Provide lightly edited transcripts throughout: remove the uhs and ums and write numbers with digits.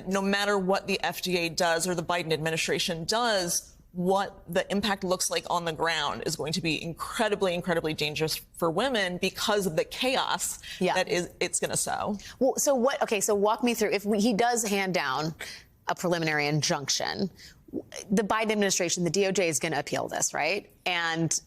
No matter what the FDA does or the Biden administration does, what the impact looks like on the ground is going to be incredibly, incredibly dangerous for women because of the chaos that it's going to sow. Well, so walk me through. If he does hand down a preliminary injunction, the Biden administration, the DOJ is going to appeal this, right? And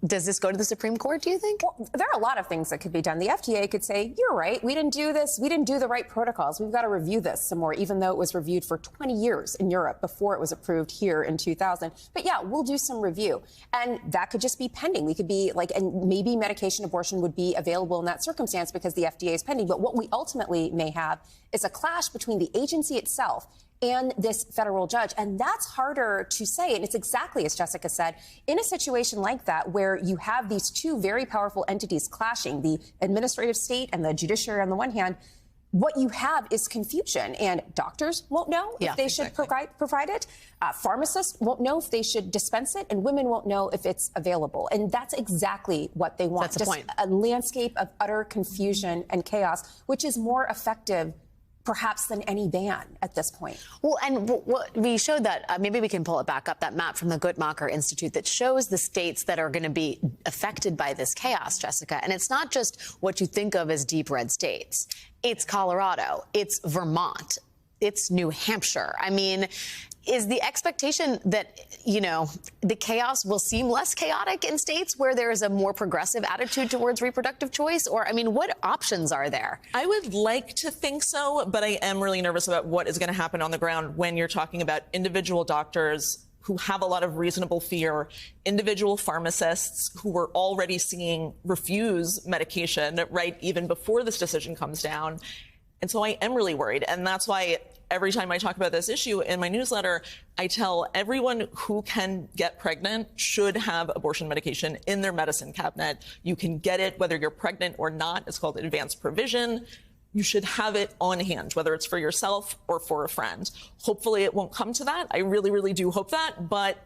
does this go to the Supreme Court, do you think? Well, there are a lot of things that could be done. The FDA could say, you're right, we didn't do this, we didn't do the right protocols, we've got to review this some more, even though it was reviewed for 20 years in Europe before it was approved here in 2000. But yeah, we'll do some review. And that could just be pending. We could be like, and maybe medication abortion would be available in that circumstance because the FDA is pending. But what we ultimately may have is a clash between the agency itself and this federal judge. And that's harder to say. And it's exactly as Jessica said, in a situation like that, where you have these two very powerful entities clashing, the administrative state and the judiciary on the one hand, what you have is confusion, and doctors won't know if they should provide it. Pharmacists won't know if they should dispense it, and women won't know if it's available. And that's exactly what they want. That's the point. A landscape of utter confusion and chaos, which is more effective perhaps than any ban at this point. Well, and we showed that, maybe we can pull it back up, that map from the Guttmacher Institute that shows the states that are going to be affected by this chaos, Jessica. And it's not just what you think of as deep red states. It's Colorado, it's Vermont, it's New Hampshire. I mean, is the expectation that, you know, the chaos will seem less chaotic in states where there is a more progressive attitude towards reproductive choice? Or, I mean, what options are there? I would like to think so, but I am really nervous about what is going to happen on the ground when you're talking about individual doctors who have a lot of reasonable fear, individual pharmacists who were already seeing refuse medication, right, even before this decision comes down. And so I am really worried. And that's why every time I talk about this issue in my newsletter, I tell everyone who can get pregnant should have abortion medication in their medicine cabinet. You can get it whether you're pregnant or not. It's called advanced provision. You should have it on hand, whether it's for yourself or for a friend. Hopefully it won't come to that. I really, really do hope that. But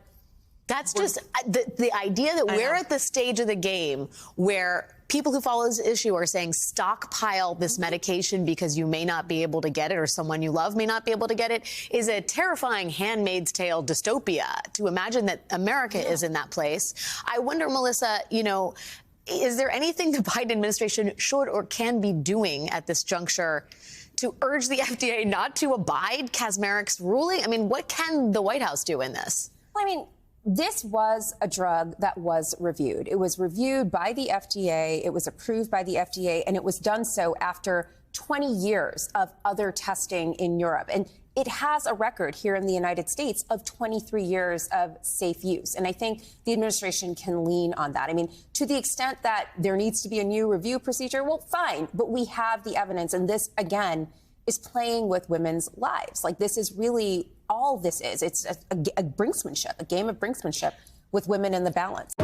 that's just the idea that we're at the stage of the game where people who follow this issue are saying stockpile this medication because you may not be able to get it or someone you love may not be able to get it is a terrifying Handmaid's Tale dystopia to imagine that America is in that place. I wonder, Melissa, you know, is there anything the Biden administration should or can be doing at this juncture to urge the FDA not to abide Kaczmarek's ruling? I mean, what can the White House do in this? Well, I mean, this was a drug that was reviewed. It was reviewed by the FDA. It was approved by the FDA, and it was done so after 20 years of other testing in Europe. And it has a record here in the United States of 23 years of safe use. And I think the administration can lean on that. I mean, to the extent that there needs to be a new review procedure, well, fine. But we have the evidence. And this, again, is playing with women's lives. Like, this is really all this is. It's a brinksmanship, a game of brinksmanship with women in the balance.